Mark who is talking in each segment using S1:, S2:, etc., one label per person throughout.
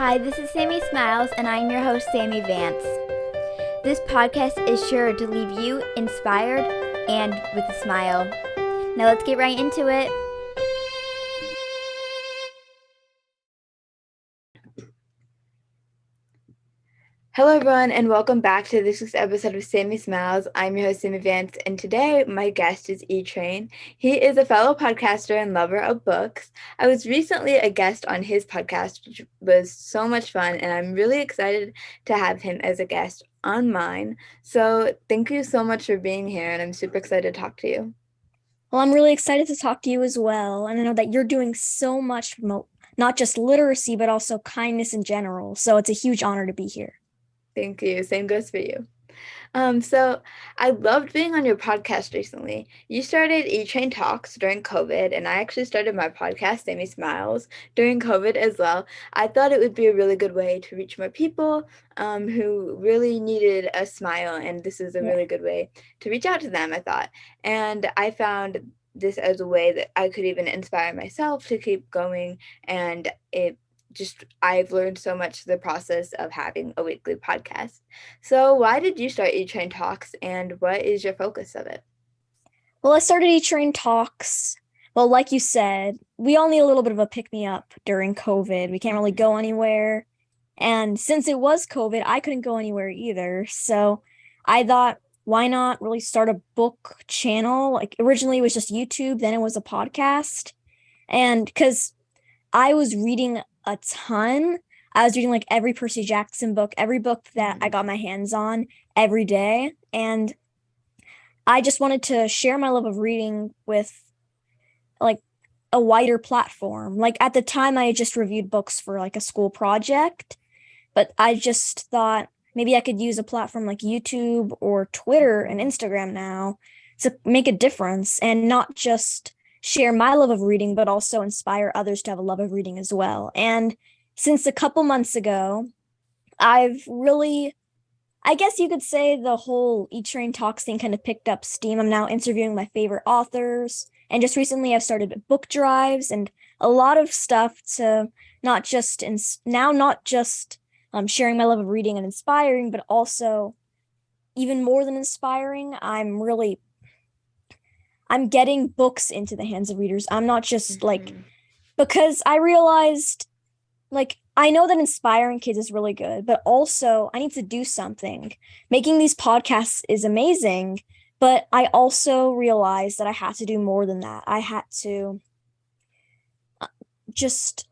S1: Hi, this is Sammie Smiles, and I'm your host, Sammie Vance. This podcast is sure to leave you inspired and with a smile. Now let's get right into it.
S2: Hello, everyone, and welcome back to this week's episode of Sammie Smiles. I'm your host, Sammie Vance, and today my guest is E-Train. He is a fellow podcaster and lover of books. I was recently a guest on his podcast, which was so much fun, and I'm really excited to have him as a guest on mine. So thank you so much for being here, and I'm super excited to talk to you.
S3: Well, I'm really excited to talk to you as well. And I know that you're doing so much to promote not just literacy, but also kindness in general. So it's a huge honor to be here.
S2: Thank you. Same goes for you. So I loved being on your podcast recently. You started E-Train Talks during COVID, and I actually started my podcast, Sammie Smiles, during COVID as well. I thought it would be a really good way to reach more people who really needed a smile, and this is a
S3: Yeah.
S2: really good way to reach out to them, I thought. And I found this as a way that I could even inspire myself to keep going, and I've learned so much the process of having a weekly podcast. So why did you start E-Train Talks, and what is your focus of it?
S3: Well, I started E-Train Talks. Well, like you said, we all need a little bit of a pick-me-up during COVID. We can't really go anywhere. And since it was COVID, I couldn't go anywhere either. So I thought, why not really start a book channel? Like originally it was just YouTube, then it was a podcast. And because I was reading a ton. I was reading like every Percy Jackson book, every book that I got my hands on every day. And I just wanted to share my love of reading with like a wider platform. Like at the time, I had just reviewed books for like a school project, but I just thought maybe I could use a platform like YouTube or Twitter and Instagram now to make a difference and not just share my love of reading, but also inspire others to have a love of reading as well. And since a couple months ago, I've really, I guess you could say the whole E-Train Talks thing kind of picked up steam. I'm now interviewing my favorite authors. And just recently, I've started book drives and a lot of stuff to not just, not just sharing my love of reading and inspiring, but also even more than inspiring, I'm getting books into the hands of readers. I'm not just like,
S2: Mhm.
S3: because I realized like I know that inspiring kids is really good, but also I need to do something. Making these podcasts is amazing, but I also realized that I had to do more than that. I had to just,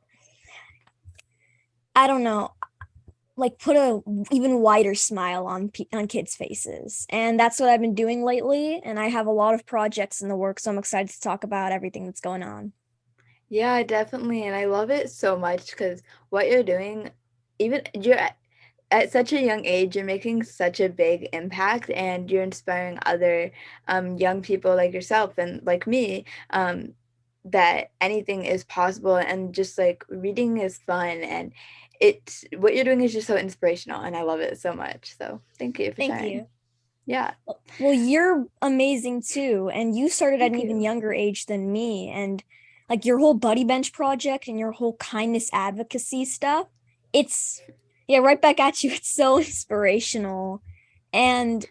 S3: I don't know, like put a even wider smile on kids' faces. And that's what I've been doing lately, and I have a lot of projects in the works, so I'm excited to talk about everything that's going on.
S2: Yeah, definitely, and I love it so much because what you're doing, even you're at such a young age, you're making such a big impact, and you're inspiring other young people like yourself and like me, that anything is possible, and just like reading is fun, and it's what you're doing is just so inspirational, and I love it so much. So thank you for
S3: Thank
S2: sharing.
S3: you.
S2: Yeah,
S3: Well, you're amazing too. And you started at
S2: thank
S3: an even
S2: you.
S3: younger age than me. And like your whole Buddy Bench project and your whole kindness advocacy stuff, it's, yeah, right back at you. It's so inspirational. And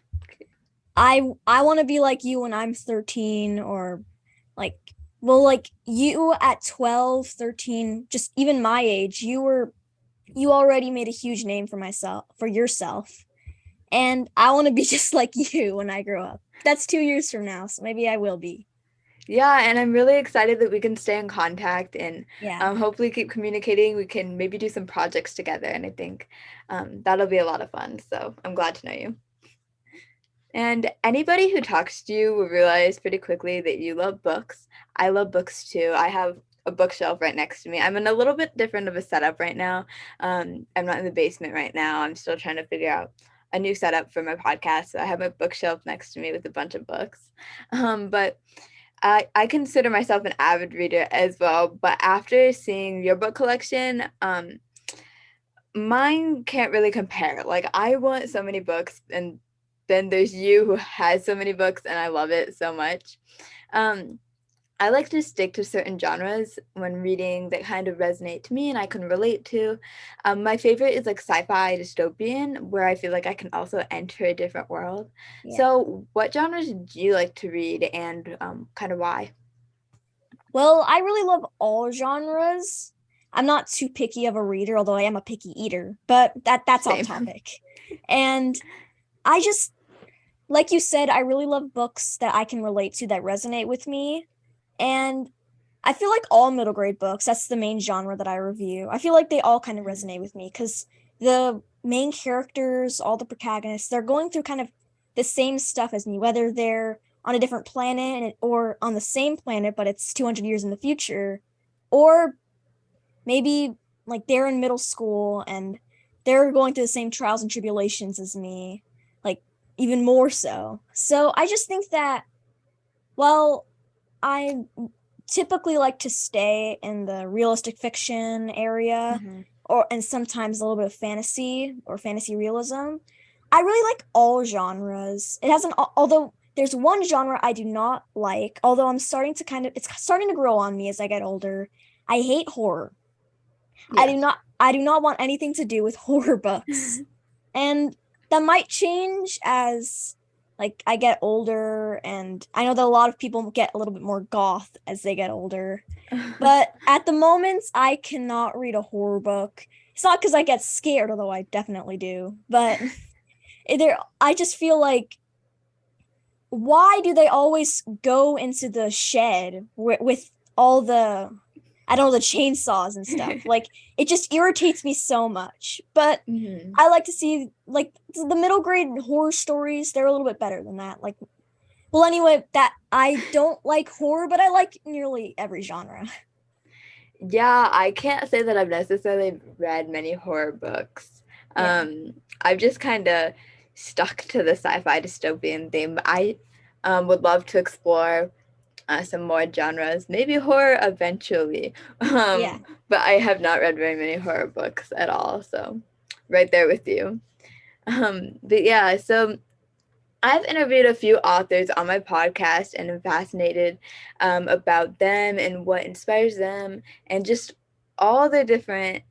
S3: I want to be like you when I'm 13 or like, well, like you at 12, 13, just even my age, you already made a huge name for yourself. And I want to be just like you when I grow up. That's 2 years from now, so maybe I will be.
S2: Yeah, and I'm really excited that we can stay in contact and
S3: Yeah.
S2: hopefully keep communicating. We can maybe do some projects together, and I think that'll be a lot of fun. So I'm glad to know you. And anybody who talks to you will realize pretty quickly that you love books. I love books too. I have a bookshelf right next to me. I'm in a little bit different of a setup right now. I'm not in the basement right now. I'm still trying to figure out a new setup for my podcast. So I have my bookshelf next to me with a bunch of books. But I consider myself an avid reader as well, but after seeing your book collection, mine can't really compare. Like, I want so many books, and then there's you who has so many books, and I love it so much. Um, I like to stick to certain genres when reading that kind of resonate to me and I can relate to. My favorite is like sci-fi dystopian, where I feel like I can also enter a different world.
S3: Yeah.
S2: So, what genres do you like to read, and kind of why?
S3: Well, I really love all genres. I'm not too picky of a reader, although I am a picky eater, but that's off
S2: Same.
S3: topic. And I just, like you said, I really love books that I can relate to that resonate with me. And I feel like all middle grade books, that's the main genre that I review. I feel like they all kind of resonate with me because the main characters, all the protagonists, they're going through kind of the same stuff as me, whether they're on a different planet or on the same planet, but it's 200 years in the future, or maybe like they're in middle school and they're going through the same trials and tribulations as me, like even more so. So I just think that, well, I typically like to stay in the realistic fiction area
S2: Mm-hmm.
S3: and sometimes a little bit of fantasy or fantasy realism. I really like all genres. It hasn't although there's one genre I do not like, although I'm starting to it's starting to grow on me as I get older. I hate horror.
S2: Yeah.
S3: I do not want anything to do with horror books. And that might change as like I get older, and I know that a lot of people get a little bit more goth as they get older. But at the moment, I cannot read a horror book. It's not because I get scared, although I definitely do. But I just feel like, why do they always go into the shed with all the, I don't know, the chainsaws and stuff? Like, it just irritates me so much. But
S2: Mm-hmm.
S3: I like to see, like, the middle grade horror stories, they're a little bit better than that. Like, well, anyway, that I don't like horror, but I like nearly every genre.
S2: Yeah, I can't say that I've necessarily read many horror books.
S3: Yeah.
S2: I've just kind of stuck to the sci-fi dystopian theme. I would love to explore some more genres, maybe horror eventually.
S3: Yeah.
S2: But I have not read very many horror books at all, so right there with you. But yeah, so I've interviewed a few authors on my podcast and am fascinated about them and what inspires them and just all the different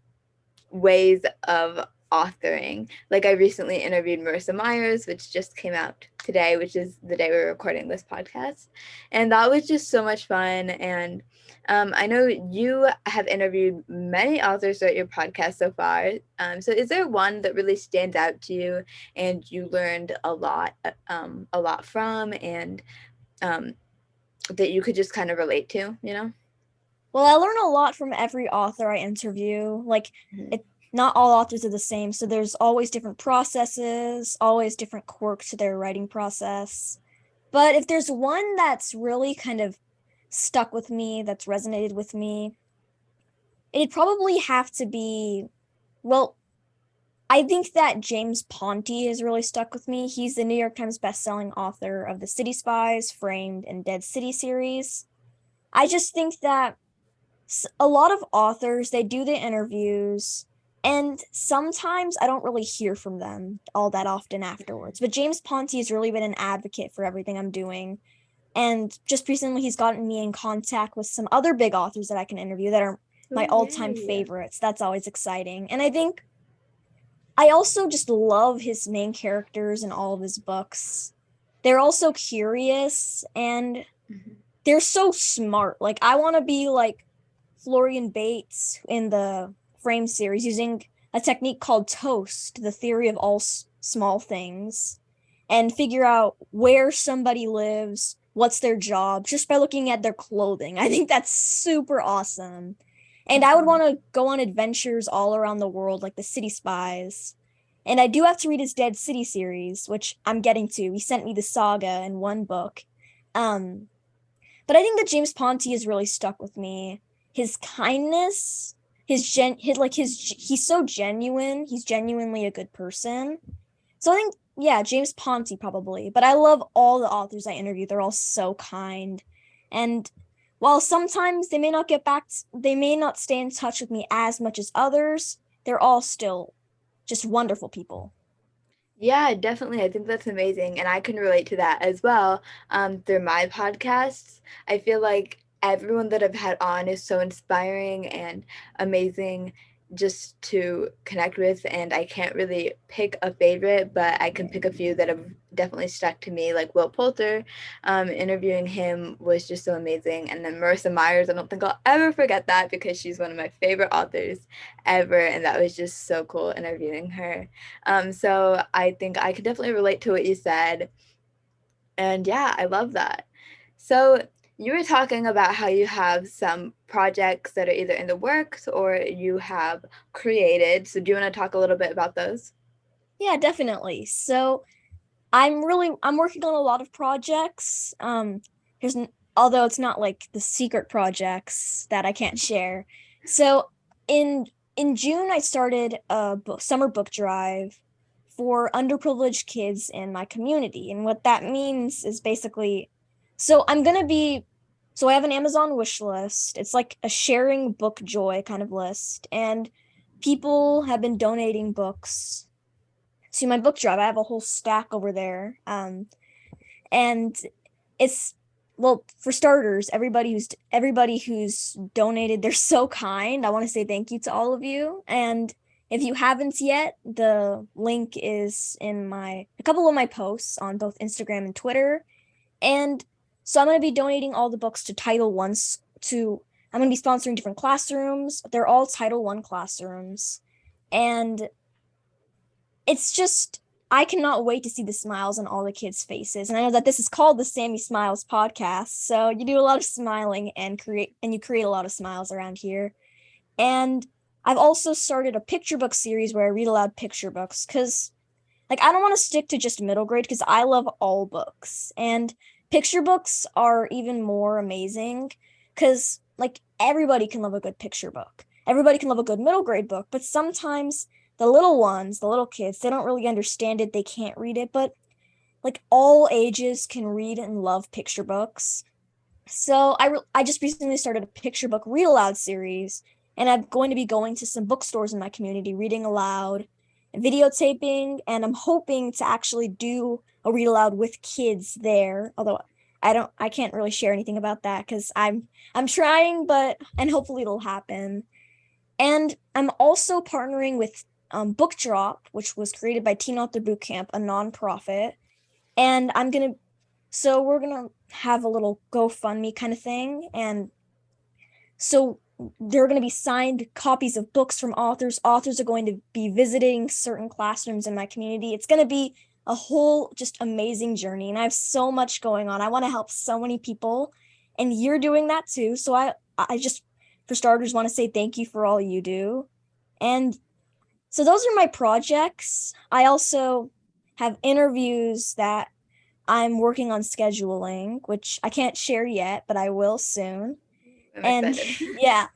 S2: ways of authoring. Like I recently interviewed Marissa Myers, which just came out today, which is the day we're recording this podcast. And that was just so much fun. And I know you have interviewed many authors throughout your podcast so far. So is there one that really stands out to you and you learned a lot from, and that you could just kind of relate to, you know?
S3: Well, I learn a lot from every author I interview. Like,
S2: Mhm.
S3: not all authors are the same, so there's always different processes, always different quirks to their writing process. But if there's one that's really kind of stuck with me, that's resonated with me, it'd probably have to be, well, I think that James Ponti has really stuck with me. He's the New York Times bestselling author of the City Spies, Framed, and Dead City series. I just think that a lot of authors, they do the interviews, and sometimes I don't really hear from them all that often afterwards. But James Ponti has really been an advocate for everything I'm doing. And just recently, he's gotten me in contact with some other big authors that I can interview that are my all-time favorites. That's always exciting. And I think I also just love his main characters in all of his books. They're also curious and they're so smart. Like, I want to be like Florian Bates in the Frame series, using a technique called toast, the theory of all small things, and figure out where somebody lives, what's their job, just by looking at their clothing. I think that's super awesome. And I would want to go on adventures all around the world, like the City Spies. And I do have to read his Dead City series, which I'm getting to. He sent me the saga in one book. But I think that James Ponti has really stuck with me. His kindness, he's so genuine. He's genuinely a good person. So I think, yeah, James Ponti probably. But I love all the authors I interview. They're all so kind. And while sometimes they may not stay in touch with me as much as others, they're all still just wonderful people.
S2: Yeah, definitely. I think that's amazing. And I can relate to that as well through my podcasts. I feel like everyone that I've had on is so inspiring and amazing just to connect with, and I can't really pick a favorite, but I can pick a few that have definitely stuck to me, like Will Poulter. Interviewing him was just so amazing. And then Marissa Myers, I don't think I'll ever forget that because she's one of my favorite authors ever, and that was just so cool interviewing her. So I think I could definitely relate to what you said, and yeah, I love that. So you were talking about how you have some projects that are either in the works or you have created. So do you want to talk a little bit about those?
S3: Yeah, definitely. So I'm working on a lot of projects. Although it's not like the secret projects that I can't share. So in June, I started a summer book drive for underprivileged kids in my community. And what that means is basically, so I have an Amazon wish list. It's like a sharing book joy kind of list. And people have been donating books to my book drive. I have a whole stack over there. And it's, well, for starters, everybody who's donated, they're so kind. I want to say thank you to all of you. And if you haven't yet, the link is in a couple of my posts on both Instagram and Twitter. And so I'm going to be donating all the books to Title One's I'm going to be sponsoring different classrooms. They're all Title One classrooms. And it's just, I cannot wait to see the smiles on all the kids' faces. And I know that this is called the Sammie Smiles podcast. So you do a lot of smiling and you create a lot of smiles around here. And I've also started a picture book series where I read aloud picture books because like I don't want to stick to just middle grade because I love all books. And picture books are even more amazing because like everybody can love a good picture book. Everybody can love a good middle grade book, but sometimes the little ones, the little kids, they don't really understand it. They can't read it, but like all ages can read and love picture books. So I just recently started a picture book read aloud series, and I'm going to be going to some bookstores in my community, reading aloud, videotaping, and I'm hoping to actually do a read aloud with kids there. Although I can't really share anything about that because I'm trying, and hopefully it'll happen. And I'm also partnering with Book Drop, which was created by Teen Author Bootcamp, a nonprofit. And we're gonna have a little GoFundMe kind of thing. And so there are going to be signed copies of books from authors. Authors are going to be visiting certain classrooms in my community. It's going to be a whole just amazing journey. And I have so much going on. I want to help so many people. And you're doing that too. So I just, for starters, want to say thank you for all you do. And so those are my projects. I also have interviews that I'm working on scheduling, which I can't share yet, but I will soon.
S2: I'm excited.
S3: Yeah,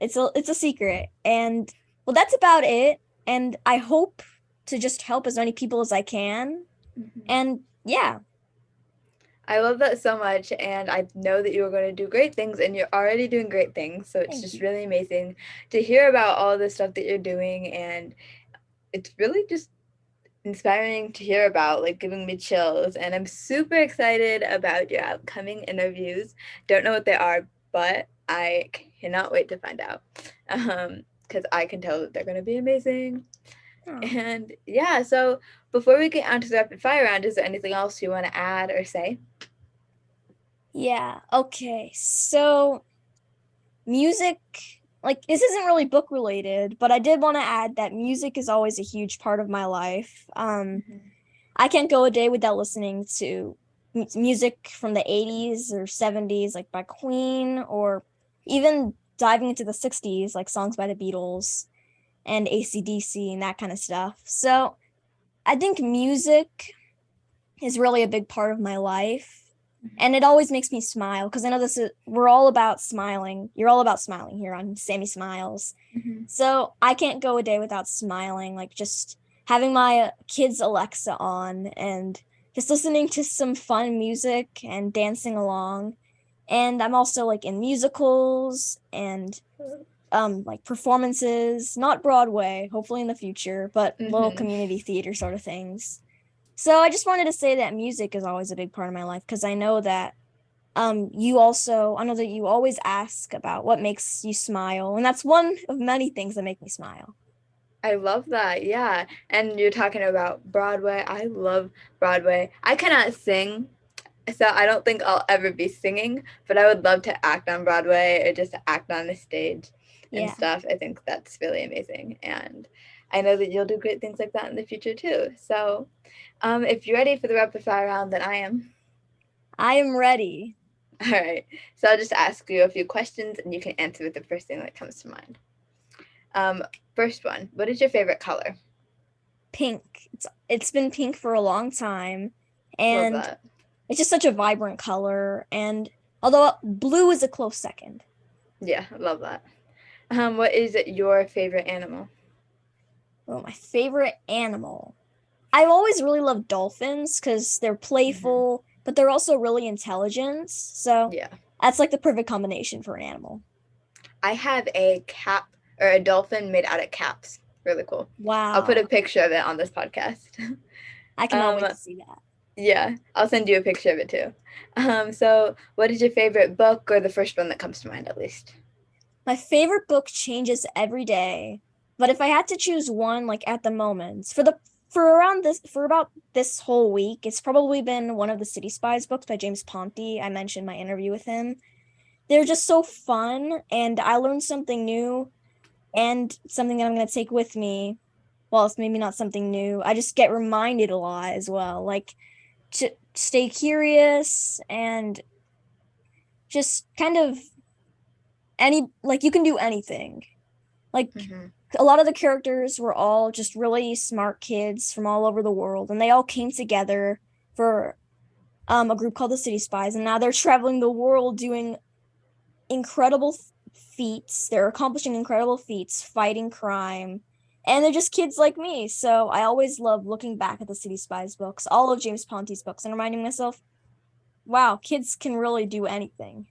S3: it's a secret. And well, that's about it. And I hope to just help as many people as I can.
S2: Mhm.
S3: And yeah.
S2: I love that so much, and I know that you are going to do great things, and you're already doing great things. So it's
S3: Thank
S2: just
S3: you.
S2: really amazing to hear about all the stuff that you're doing, and it's really just inspiring to hear about, like giving me chills. And I'm super excited about your upcoming interviews. Don't know what they are, but I cannot wait to find out because I can tell that they're going to be amazing.
S3: Oh.
S2: And yeah, so before we get onto the rapid fire round, is there anything else you want to add or say?
S3: Yeah. Okay. So music, like this isn't really book related, but I did want to add that music is always a huge part of my life. I can't go a day without listening to music from the 80s or 70s, like by Queen, or even diving into the 60s, like songs by the Beatles and AC/DC and that kind of stuff. So I think music is really a big part of my life. And it always makes me smile because I know we're all about smiling. You're all about smiling here on Sammie Smiles.
S2: Mm-hmm.
S3: So I can't go a day without smiling, like just having my kids' Alexa on and just listening to some fun music and dancing along. And I'm also like in musicals and like performances, not Broadway, hopefully in the future, but little community theater sort of things. So I just wanted to say that music is always a big part of my life because I know that you also, I know that you always ask about what makes you smile, and that's one of many things that make me smile.
S2: I love that. Yeah. And you're talking about Broadway. I love Broadway. I cannot sing, so I don't think I'll ever be singing, but I would love to act on Broadway or just act on the stage and
S3: Yeah.
S2: stuff. I think that's really amazing. And I know that you'll do great things like that in the future too. So if you're ready for the rapid fire round, then I am.
S3: I am ready.
S2: All right. So I'll just ask you a few questions and you can answer with the first thing that comes to mind. First one, what is your favorite color?
S3: Pink. It's been pink for a long time,
S2: Love
S3: and
S2: that.
S3: it's just such a vibrant color. And although blue is a close second.
S2: Yeah, love that. What is your favorite animal?
S3: Oh, my favorite animal. I've always really loved dolphins because they're playful, but they're also really intelligent. So
S2: Yeah.
S3: that's like the perfect combination for an animal.
S2: I have a cap or a dolphin made out of caps. Really cool. I'll put a
S3: Wow.
S2: picture of it on this podcast.
S3: I cannot wait to see that.
S2: Yeah, I'll send you a picture of it too. So what is your favorite book or the first one that comes to mind at least?
S3: My favorite book changes every day, but if I had to choose one, like at the moment, for about this whole week, it's probably been one of the City Spies books by James Ponti. I mentioned my interview with him. They're just so fun, and I learned something new and something that I'm going to take with me. Well, it's maybe not something new. I just get reminded a lot as well, like to stay curious and just kind of you can do anything. Like a lot of the characters were all just really smart kids from all over the world, and they all came together for a group called the City Spies, and now they're traveling the world doing incredible feats. They're accomplishing incredible feats, fighting crime, and they're just kids like me. So I always love looking back at the City Spies books, all of James Ponti's books, and reminding myself, wow, kids can really do anything.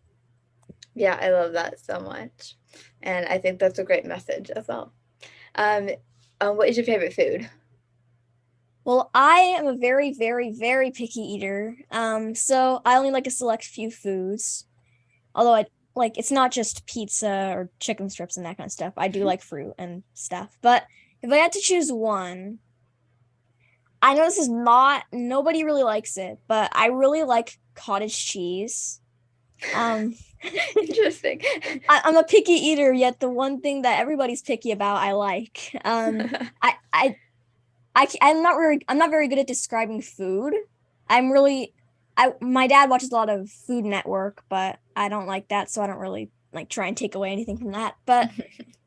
S2: Yeah, I love that so much. And I think that's a great message as well. What is your favorite food?
S3: Well, I am a very, very, very picky eater. So I only like a select few foods. Although I like it's not just pizza or chicken strips and that kind of stuff. I do like fruit and stuff. But if I had to choose one, I know this is not nobody really likes it, but I really like cottage cheese.
S2: Interesting.
S3: I'm a picky eater, yet the one thing that everybody's picky about, I like. I'm not very good at describing food. My dad watches a lot of Food Network, but I don't like that, so I don't really like try and take away anything from that. But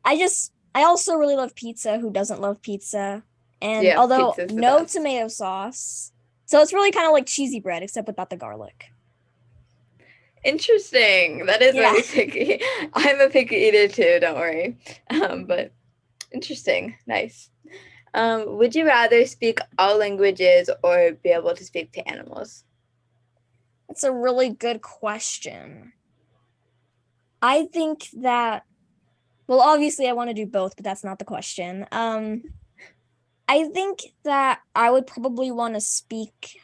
S3: I also really love pizza. Who doesn't love pizza? And
S2: Yeah,
S3: although
S2: pizza's the
S3: no
S2: best.
S3: tomato sauce, so it's really kind of like cheesy bread, except without the garlic.
S2: Interesting. That is
S3: Yeah.
S2: really picky. I'm a picky eater too, don't worry. But interesting. Nice. Would you rather speak all languages or be able to speak to animals?
S3: That's a really good question. I think that, well, obviously I want to do both, but that's not the question. I think that I would probably want to speak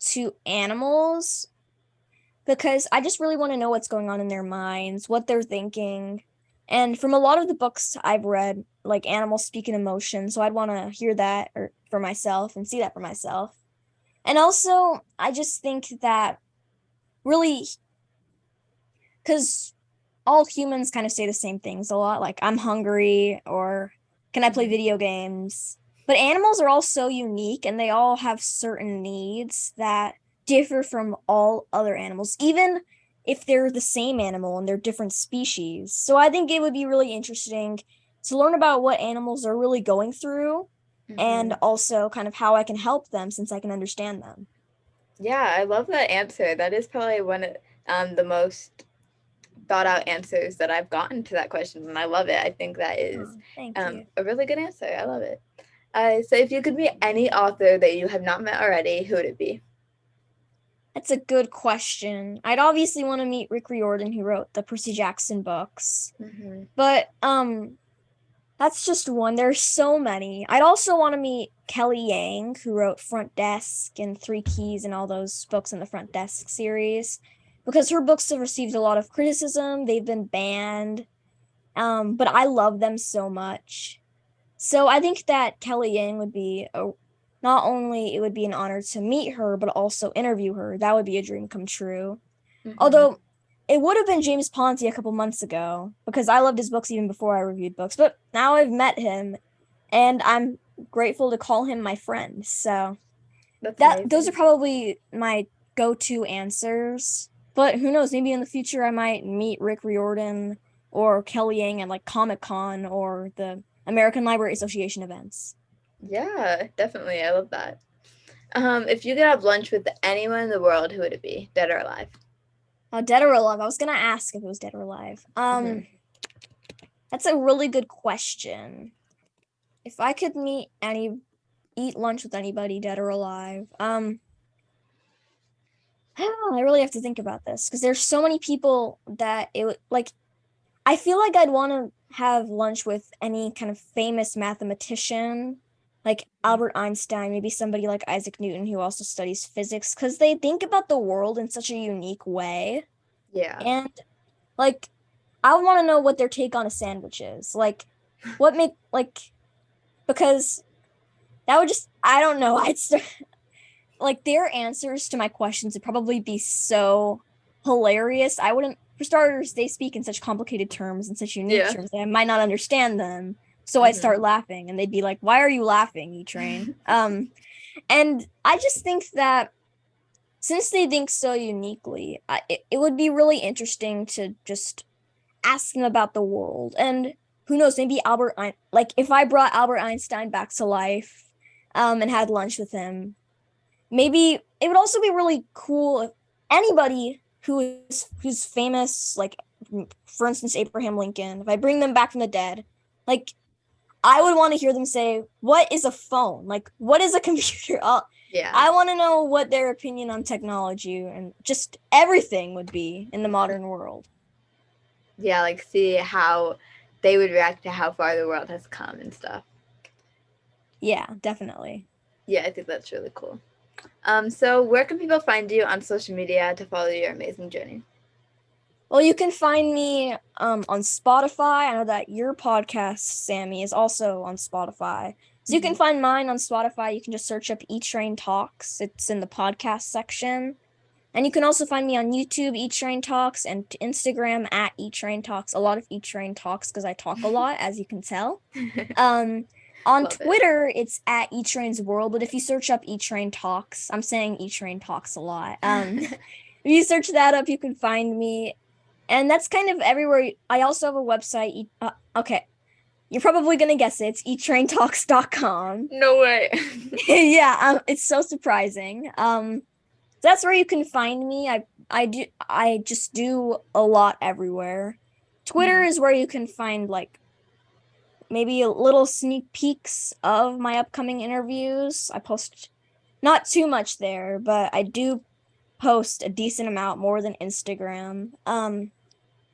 S3: to animals because I just really want to know what's going on in their minds, what they're thinking. And from a lot of the books I've read, like animals speak in emotion, so I'd want to hear that for myself and see that for myself. And also, I just think that really, because all humans kind of say the same things a lot, like I'm hungry or can I play video games? But animals are all so unique and they all have certain needs that differ from all other animals, even if they're the same animal and they're different species. So I think it would be really interesting to learn about what animals are really going through and also kind of how I can help them since I can understand them.
S2: Yeah, I love that answer. That is probably one of the most thought out answers that I've gotten to that question, and I love it. I think that is
S3: Thank you.
S2: a really good answer. I love it. So if you could meet any author that you have not met already, who would it be?
S3: That's a good question. I'd obviously want to meet Rick Riordan, who wrote the Percy Jackson books. But That's just one. There's so many. I'd also want to meet Kelly Yang, who wrote Front Desk and Three Keys and all those books in the Front Desk series, because her books have received a lot of criticism. They've been banned, but I love them so much. So I think that Kelly Yang would be not only it would be an honor to meet her, but also interview her. That would be a dream come true. Although it would have been James Ponzi a couple months ago because I loved his books even before I reviewed books. But now I've met him, and I'm grateful to call him my friend. So those are probably my go-to answers. But who knows? Maybe in the future I might meet Rick Riordan or Kelly Yang at like Comic-Con or the American Library Association events.
S2: Yeah, definitely. I love that. If you could have lunch with anyone in the world, who would it be, dead or alive?
S3: Dead or alive? I was gonna ask if it was dead or alive. That's a really good question. If I could eat lunch with anybody, dead or alive, I really have to think about this because there's so many people that it would like. I feel like I'd want to have lunch with any kind of famous mathematician, like Albert Einstein, maybe somebody like Isaac Newton who also studies physics, because they think about the world in such a unique way.
S2: Yeah.
S3: And like, I want to know what their take on a sandwich is. Like, because that would just, I don't know. Like, their answers to my questions would probably be so hilarious. I wouldn't, for starters, they speak in such complicated terms and such unique terms that I might not understand them. So I'd start laughing and they'd be like, "Why are you laughing, E-Train?" And I just think that since they think so uniquely, it would be really interesting to just ask them about the world. And who knows, maybe if I brought Albert Einstein back to life and had lunch with him, maybe it would also be really cool if anybody who's famous, like for instance Abraham Lincoln, if I bring them back from the dead, like I would want to hear them say, "What is a phone? Like, what is a computer?" I want to know what their opinion on technology and just everything would be in the modern world.
S2: Yeah, like see how they would react to how far the world has come and stuff.
S3: Yeah, definitely.
S2: Yeah, I think that's really cool. So where can people find you on social media to follow your amazing journey?
S3: Well, you can find me on Spotify. I know that your podcast, Sammie, is also on Spotify. So you can find mine on Spotify. You can just search up E-Train Talks. It's in the podcast section. And you can also find me on YouTube, E-Train Talks, and Instagram at E-Train Talks. A lot of E-Train Talks because I talk a lot, as you can tell. On Twitter, it's at E-Train's World. But if you search up E-Train Talks, I'm saying E-Train Talks a lot. If you search that up, you can find me. And that's kind of everywhere. I also have a website. Okay. You're probably going to guess it. It's etraintalks.com.
S2: No way.
S3: Yeah, it's so surprising. That's where you can find me. I just do a lot everywhere. Twitter is where you can find like maybe a little sneak peeks of my upcoming interviews. I post not too much there, but I do post a decent amount more than Instagram.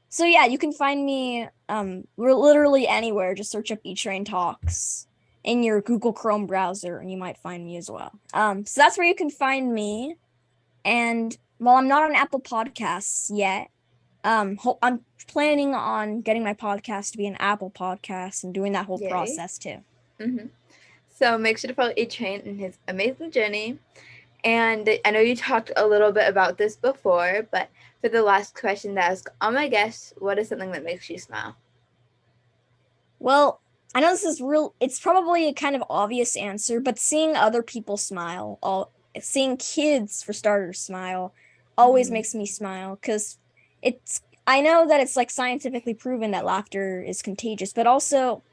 S3: So yeah, you can find me literally anywhere. Just search up E-Train Talks in your Google Chrome browser and you might find me as well. So that's where you can find me. And while I'm not on Apple Podcasts yet, I'm planning on getting my podcast to be an Apple podcast and doing that whole process too.
S2: So make sure to follow E-Train in his amazing journey. And I know you talked a little bit about this before, but for the last question to ask all my guests, what is something that makes you smile?
S3: Well, I know this is it's probably a kind of obvious answer, but seeing other people smile, seeing kids for starters smile, always makes me smile because I know that it's like scientifically proven that laughter is contagious, but also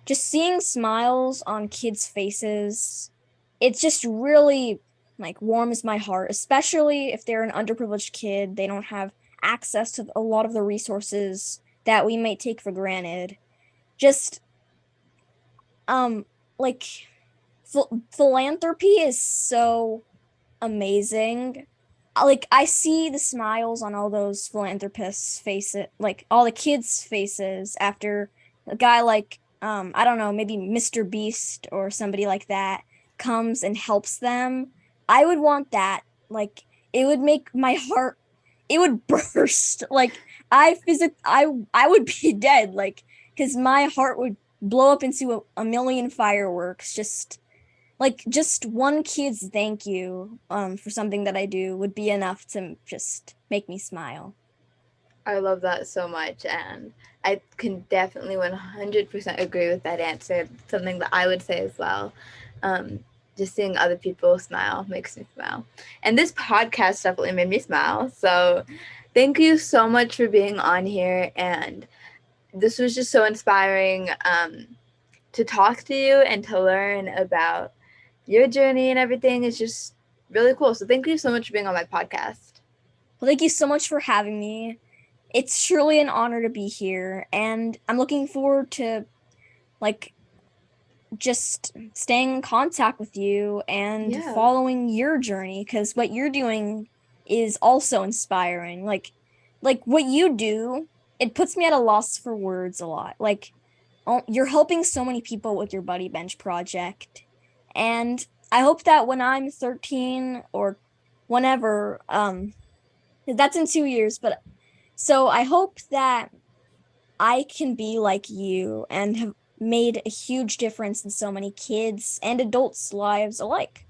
S3: just seeing smiles on kids' faces, it just really like warms my heart, especially if they're an underprivileged kid. They don't have access to a lot of the resources that we might take for granted. Just like philanthropy is so amazing. Like I see the smiles on all those philanthropists' faces, like all the kids' faces after a guy like I don't know, maybe Mr. Beast or somebody like that comes and helps them, I would want that. Like it would make my heart, it would burst. Like I would be dead, like because my heart would blow up into a million fireworks. Just one kid's thank you for something that I do would be enough to just make me smile.
S2: I love that so much, and I can definitely 100% agree with that answer. Something that I would say as well. Um, just seeing other people smile makes me smile. And this podcast definitely made me smile. So thank you so much for being on here. And this was just so inspiring to talk to you and to learn about your journey and everything. Is just really cool. So thank you so much for being on my podcast.
S3: Well, thank you so much for having me. It's truly an honor to be here, and I'm looking forward to like just staying in contact with you and
S2: Yeah.
S3: following your journey, because what you're doing is also inspiring. Like what you do, it puts me at a loss for words a lot. Like you're helping so many people with your Buddy Bench project, and I hope that when I'm 13 or whenever, that's in 2 years, but so I hope that I can be like you and have made a huge difference in so many kids and adults' lives alike.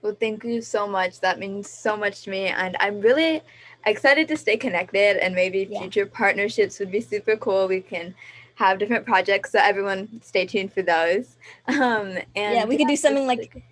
S2: Well, thank you so much. That means so much to me. And I'm really excited to stay connected, and maybe
S3: Yeah.
S2: future partnerships would be super cool. We can have different projects. So everyone stay tuned for those.
S3: Yeah,
S2: And
S3: we could do something
S2: just
S3: like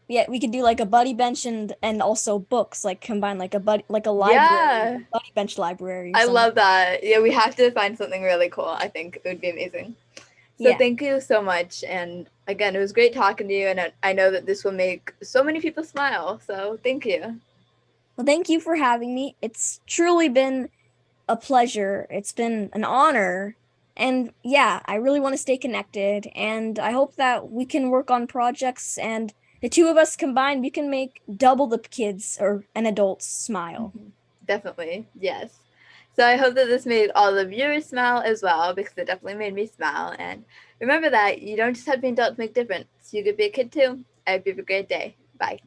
S3: we could do like a buddy bench and also books, like combine like a library,
S2: yeah,
S3: buddy bench library or
S2: I
S3: something.
S2: love that. Yeah, we have to find something really cool. I think it would be amazing. So
S3: Yeah.
S2: thank you so much. And again, it was great talking to you. And I know that this will make so many people smile. So thank you.
S3: Well, thank you for having me. It's truly been a pleasure. It's been an honor. And yeah, I really want to stay connected. And I hope that we can work on projects, and the two of us combined, we can make double the kids or an adults smile.
S2: Definitely, yes. So I hope that this made all the viewers smile as well, because it definitely made me smile. And remember that you don't just have to be an adult to make a difference. You could be a kid too. I hope you have a great day. Bye.